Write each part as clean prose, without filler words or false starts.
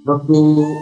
भक्तों,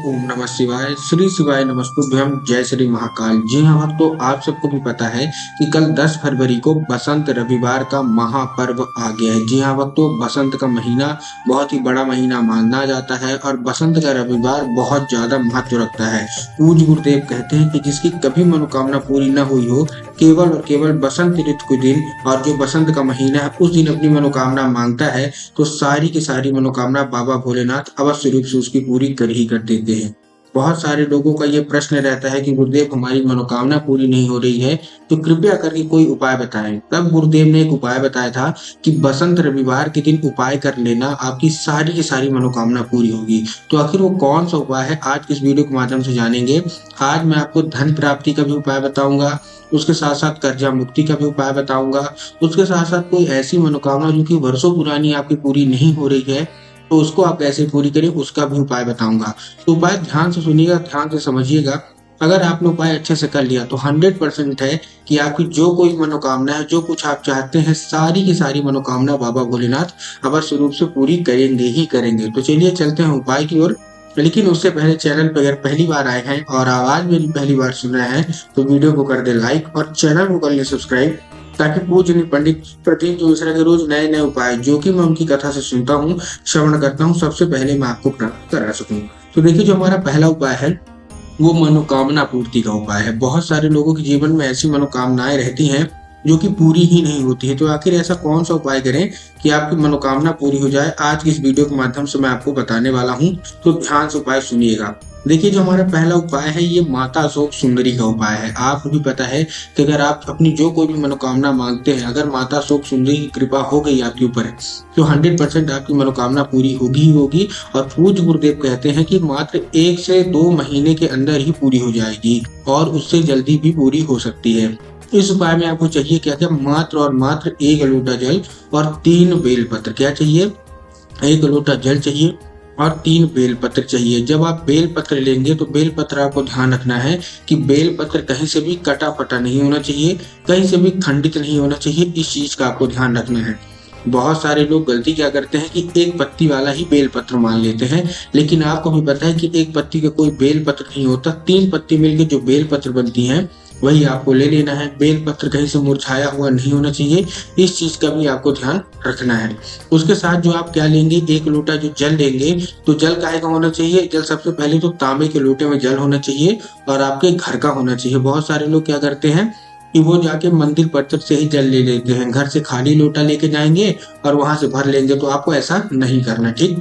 ओम नमः शिवाय, श्री शिवाय नमस्तुभ्यं, जय श्री महाकाल। जी हाँ भक्तों, आप सबको भी पता है कि कल 10 फरवरी को बसंत रविवार का महापर्व आ गया है। जी हाँ भक्तों, बसंत का महीना बहुत ही बड़ा महीना माना जाता है और बसंत का रविवार बहुत ज्यादा महत्व रखता है। पूज्य गुरुदेव कहते हैं कि जिसकी कभी मनोकामना पूरी न हुई हो, केवल और केवल बसंत ऋतु के दिन और जो बसंत का महीना है उस दिन अपनी मनोकामना मांगता है तो सारी की सारी मनोकामना बाबा भोलेनाथ अवश्य रूप से उसकी पूरी कर ही कर देते हैं। बहुत सारे लोगों का ये प्रश्न रहता है कि गुरुदेव हमारी मनोकामना पूरी नहीं हो रही है, तो कृपया करके कोई उपाय बताएं। तब गुरुदेव ने एक उपाय बताया था कि बसंत रविवार के दिन उपाय कर लेना, आपकी सारी की सारी मनोकामना पूरी होगी। तो आखिर वो कौन सा उपाय है, आज इस वीडियो के माध्यम से जानेंगे। आज मैं आपको धन प्राप्ति का भी उपाय बताऊंगा, उसके साथ साथ कर्जा मुक्ति का भी उपाय बताऊंगा, उसके साथ साथ कोई ऐसी मनोकामना जो कि वर्षों पुरानी आपकी पूरी नहीं हो रही है तो उसको आप कैसे पूरी करें उसका भी उपाय बताऊंगा। तो उपाय ध्यान से सुनिएगा, ध्यान से समझिएगा। अगर आपने उपाय अच्छे से कर लिया तो 100% है कि आपकी जो कोई मनोकामना है, जो कुछ आप चाहते हैं, सारी की सारी मनोकामना बाबा भोलेनाथ अवश्य रूप से पूरी करेंगे ही करेंगे। तो चलिए चलते हैं उपाय की ओर। लेकिन उससे पहले चैनल पर अगर पहली बार आए हैं और आवाज मेरी पहली बार सुन रहे हैं तो वीडियो को कर दे लाइक और चैनल को कर ले सब्सक्राइब, ताकि पूज्य पंडित प्रतीक ज्योतिषा के रोज नए नए उपाय जो कि मैं उनकी कथा से सुनता हूँ, श्रवण करता हूँ, सबसे पहले मैं आपको प्राप्त करा सकूँ। तो देखिए, जो हमारा पहला उपाय है वो मनोकामना पूर्ति का उपाय है। बहुत सारे लोगों के जीवन में ऐसी मनोकामनाएं रहती हैं जो कि पूरी ही नहीं होती है। तो आखिर ऐसा कौन सा उपाय करें कि आपकी मनोकामना पूरी हो जाए, आज की इस वीडियो के माध्यम से मैं आपको बताने वाला हूँ। तो ध्यान से उपाय सुनिएगा। देखिए, जो हमारा पहला उपाय है ये माता अशोक सुंदरी का उपाय है। आपको भी पता है कि अगर आप अपनी जो कोई भी मनोकामना मांगते हैं, अगर माता अशोक सुंदरी की कृपा हो गई आपके ऊपर तो 100% आपकी मनोकामना पूरी होगी ही होगी। और पूज्य गुरुदेव कहते हैं कि मात्र 1 से 2 महीने के अंदर ही पूरी हो जाएगी और उससे जल्दी भी पूरी हो सकती है। इस उपाय में आपको चाहिए क्या क्या, मात्र और मात्र 1 लोटा जल और 3 बेलपत्र। क्या चाहिए, 1 लोटा जल चाहिए और 3 बेलपत्र चाहिए। जब आप बेलपत्र लेंगे तो बेलपत्र आपको ध्यान रखना है कि बेलपत्र कहीं से भी कटा फटा नहीं होना चाहिए, कहीं से भी खंडित नहीं होना चाहिए। इस चीज का आपको ध्यान रखना है। बहुत सारे लोग गलती क्या करते हैं कि एक पत्ती वाला ही बेलपत्र मान लेते हैं, लेकिन आपको भी पता है कि एक पत्ती का कोई बेलपत्र नहीं होता। 3 पत्ती मिलकर जो बेलपत्र बनती है वही आपको ले लेना है। बेलपत्र कहीं से मुरझाया हुआ नहीं होना चाहिए, इस चीज का भी आपको ध्यान रखना है। उसके साथ जो आप क्या लेंगे, 1 लोटा जो जल लेंगे, तो जल काहे का होना चाहिए, जल सबसे पहले तो तांबे के लोटे में जल होना चाहिए और आपके घर का होना चाहिए। बहुत सारे लोग क्या करते हैं कि वो जाके मंदिर परिसर से ही जल ले लेते हैं, घर से खाली लोटा लेके जाएंगे और वहां से भर लेंगे। तो आपको ऐसा नहीं करना, ठीक।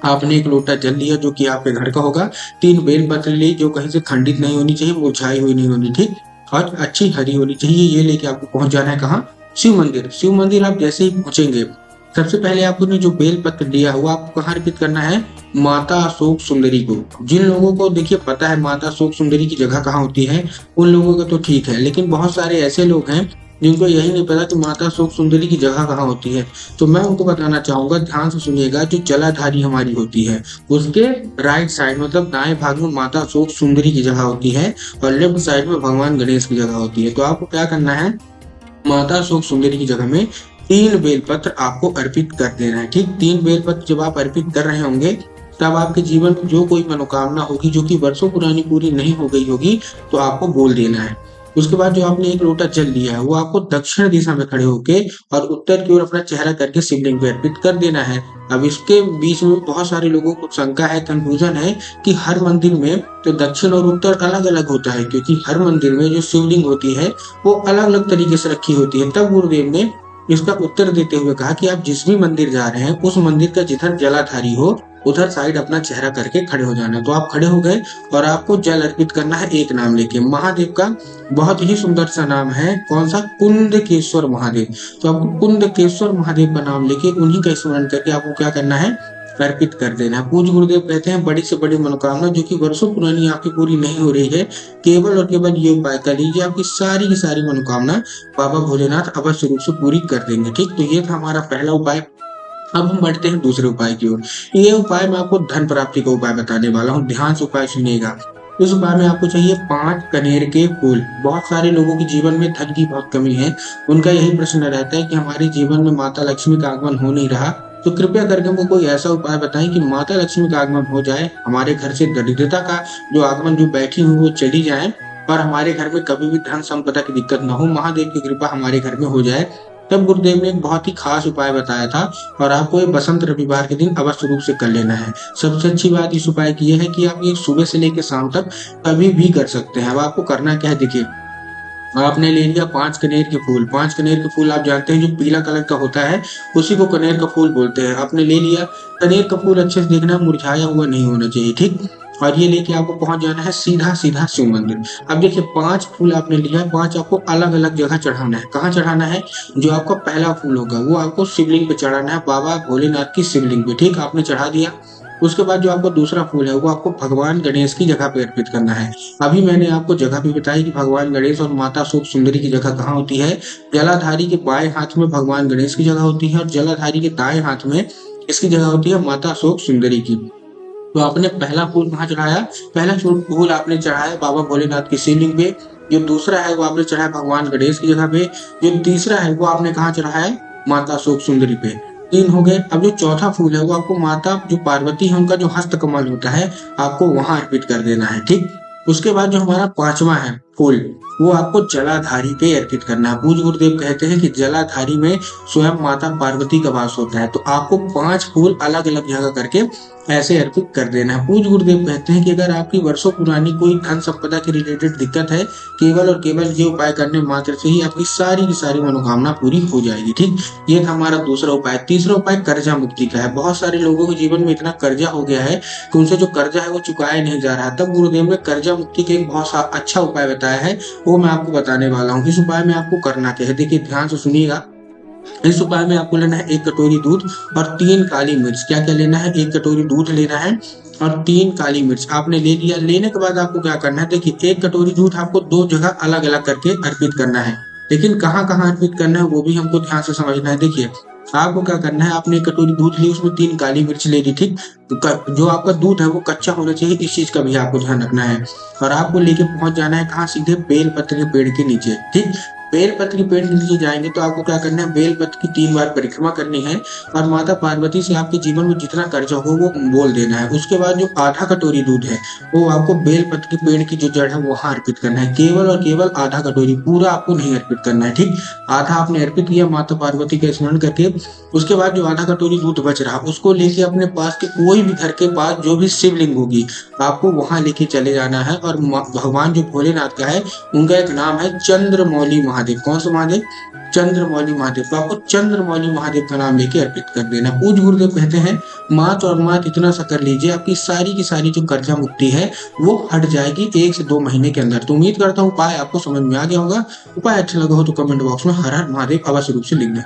आपने 1 लोटा जल लिया जो कि आपके घर का होगा, 3 बेल पत्र ली जो कहीं से खंडित नहीं होनी चाहिए, मुरझाई हुई नहीं होनी, ठीक, और अच्छी हरी होनी चाहिए। ये लेके आपको पहुंच जाना है कहाँ, शिव मंदिर। शिव मंदिर आप जैसे ही पहुंचेंगे सबसे पहले आपने जो बेल पत्र लिया हुआ आपको कहाँ अर्पित करना है, माता अशोक सुंदरी को। जिन लोगों को देखिए पता है माता अशोक सुंदरी की जगह कहाँ होती है उन लोगों का तो ठीक है, लेकिन बहुत सारे ऐसे लोग हैं जिनको यही नहीं पता कि माता अशोक सुंदरी की जगह कहाँ होती है। तो मैं उनको बताना चाहूंगा, ध्यान से सुनिएगा। जो जलाधारी हमारी होती है उसके राइट साइड मतलब दाएं भाग में माता अशोक सुंदरी की जगह होती है और लेफ्ट साइड में भगवान गणेश की जगह होती है। तो आपको क्या करना है, माता अशोक सुंदरी की जगह में 3 बेलपत्र आपको अर्पित कर देना है, ठीक। 3 बेलपत्र जब आप अर्पित कर रहे होंगे तब आपके जीवन में जो कोई मनोकामना होगी जो कि वर्षों पुरानी पूरी नहीं हो गई होगी तो आपको बोल देना है। उसके बाद जो आपने 1 लोटा जल लिया है वो आपको दक्षिण दिशा में खड़े होके और उत्तर की ओर अपना चेहरा करके शिवलिंग पे अर्पित कर देना है। अब इसके बीच में बहुत सारे लोगों को शंका है, कंफ्यूजन है कि हर मंदिर में तो दक्षिण और उत्तर अलग अलग होता है, क्योंकि हर मंदिर में जो शिवलिंग होती है वो अलग अलग तरीके से रखी होती है। तब गुरुदेव ने इसका उत्तर देते हुए कहा कि आप जिस भी मंदिर जा रहे हैं उस मंदिर का जिधर जलाधारी हो उधर साइड अपना चेहरा करके खड़े हो जाना। तो आप खड़े हो गए और आपको जल अर्पित करना है एक नाम लेके, महादेव का बहुत ही सुंदर सा नाम है, कौन सा, कुंदकेश्वर महादेव। तो आपको कुंदकेश्वर महादेव का नाम लेके उन्हीं का स्मरण करके आपको क्या करना है, अर्पित कर देना है। पूज्य गुरुदेव कहते हैं बड़ी से बड़ी मनोकामना जो कि वर्षों पुरानी आपकी पूरी नहीं हो रही है, केवल और केवल ये उपाय कर लीजिए, आपकी सारी की सारी मनोकामना बाबा भोलेनाथ अवश्य रूप से पूरी कर देंगे, ठीक। तो ये था हमारा पहला उपाय। अब हम बढ़ते हैं दूसरे उपाय की ओर। ये उपाय मैं आपको धन प्राप्ति का उपाय बताने वाला हूँ, ध्यान से उपाय सुनिएगा। इस उपाय में आपको चाहिए 5 कनेर के फूल। बहुत सारे लोगों के जीवन में धन की बहुत कमी है, उनका यही प्रश्न रहता है कि हमारे जीवन में माता लक्ष्मी का आगमन हो नहीं रहा, तो कृपया करके हमको कोई ऐसा उपाय बताएं कि माता लक्ष्मी का आगमन हो जाए, हमारे घर से दरिद्रता का जो आगमन जो बैठी हुई वो चली जाए और हमारे घर में कभी भी धन संपदा की दिक्कत ना हो, महादेव की कृपा हमारे घर में हो जाए। तब गुरुदेव ने एक बहुत ही खास उपाय बताया था और आपको ये बसंत रविवार के दिन अवश्य रूप से कर लेना है। सबसे अच्छी बात इस उपाय की यह है कि आप ये सुबह से लेकर शाम तक कभी भी कर सकते हैं। अब आपको करना क्या है, देखिए आपने ले लिया 5 कनेर के फूल। 5 कनेर के फूल आप जानते हैं जो पीला कलर का होता है, उसी को कनेर का फूल बोलते हैं। आपने ले लिया कनेर का फूल, अच्छे से देखना मुरझाया हुआ नहीं होना चाहिए, ठीक। और ये लेके आपको पहुंच जाना है सीधा सीधा शिव मंदिर। अब देखिए 5 फूल आपने लिया है, 5 आपको अलग अलग जगह चढ़ाना है। कहाँ चढ़ाना है? जो आपका पहला फूल होगा वो आपको शिवलिंग पे चढ़ाना है, बाबा भोलेनाथ की शिवलिंग पे, ठीक। आपने चढ़ा दिया। उसके बाद जो आपका दूसरा फूल है वो आपको भगवान गणेश की जगह पे अर्पित करना है। अभी मैंने आपको जगह भी बताई कि भगवान गणेश और माता शोक सुंदरी की जगह कहाँ होती है। जलाधारी के बाएं हाथ में भगवान गणेश की जगह होती है और जलाधारी के दाएं हाथ में इसकी जगह होती है माता शोक सुंदरी की। तो आपने पहला फूल कहाँ चढ़ाया? पहला फूल आपने चढ़ाया बाबा भोलेनाथ की शिवलिंग पे। जो दूसरा है वो आपने चढ़ाया भगवान गणेश की जगह पे। जो तीसरा है वो आपने कहाँ चढ़ाया है? माता शोक सुंदरी पे। 3 हो गए। अब जो चौथा फूल है वो आपको माता जो पार्वती है उनका जो हस्त कमल होता है आपको वहां अर्पित कर देना है, ठीक। उसके बाद जो हमारा 5वां है फूल वो आपको जलाधारी पे अर्पित करना है। पूज्य गुरुदेव कहते हैं कि जलाधारी में स्वयं माता पार्वती का वास होता है। तो आपको 5 फूल अलग अलग जगह करके ऐसे अर्पित कर देना है। पूज्य गुरुदेव कहते हैं कि अगर आपकी वर्षों पुरानी कोई धन संपदा के रिलेटेड दिक्कत है, केवल और केवल ये उपाय करने मात्र से ही आपकी सारी की सारी मनोकामना पूरी हो जाएगी, ठीक। ये था हमारा दूसरा उपाय। तीसरा उपाय कर्जा मुक्ति का है। बहुत सारे लोगों के जीवन में इतना कर्जा हो गया है कि उनसे जो कर्जा है वो चुकाया नहीं जा रहा। तब गुरुदेव ने कर्जा मुक्ति के एक बहुत अच्छा उपाय बताया है, वो मैं आपको बताने वाला हूँ। इस उपाय में आपको करना क्या है, देखिए ध्यान से सुनिएगा। इस उपाय में आपको लेना है 1 कटोरी दूध और 3 काली मिर्च। क्या क्या लेना है? 1 कटोरी दूध लेना है और 3 काली मिर्च आपने ले लिया। लेने के बाद आपको क्या करना है, देखिए 1 कटोरी दूध आपको 2 जगह अलग अलग करके अर्पित करना है, लेकिन कहाँ कहाँ अर्पित करना है वो भी हमको ध्यान से समझना है। देखिए आपको क्या करना है, आपने 1 कटोरी दूध ली, उसमें 3 काली मिर्च ले ली, ठीक। तो जो आपका दूध है वो कच्चा होना चाहिए, इस चीज का भी आपको ध्यान रखना है। और आपको लेके पहुंच जाना है कहाँ? सीधे बेलपत्र के पेड़ के नीचे, ठीक। बेलपत्र के पेड़ के नीचे जाएंगे तो आपको क्या करना है, बेलपत्र की 3 बार परिक्रमा करनी है और माता पार्वती से आपके जीवन में जितना कर्जा हो वो बोल देना है। उसके बाद जो आधा कटोरी दूध है वो आपको बेलपत्र के पेड़ की जो जड़ है वहां अर्पित करना है। केवल और केवल आधा कटोरी, पूरा आपको नहीं अर्पित करना है, ठीक। आधा आपने अर्पित किया माता पार्वती का स्मरण करके। उसके बाद जो आधा कटोरी दूध बच रहा उसको लेके अपने पास के कोई भी घर के पास जो भी शिवलिंग होगी आपको वहां लेके चले जाना है। और भगवान जो भोलेनाथ का है उनका एक नाम है चंद्रमौली महादेव। कौन सा महादेव? चंद्रमौली महादेव। तो आपको चंद्रमौली महादेव का नाम लेके अर्पित कर देना। पूज्य गुरुदेव कहते हैं मात्र और मात्र इतना सा कर लीजिए, आपकी सारी की सारी जो कर्जा मुक्ति है वो हट जाएगी 1 से 2 महीने के अंदर। तो उम्मीद करता हूँ उपाय आपको समझ में आ गया होगा। उपाय अच्छा लगा हो तो कमेंट बॉक्स में हर हर महादेव अवश्य रूप से लिख दें।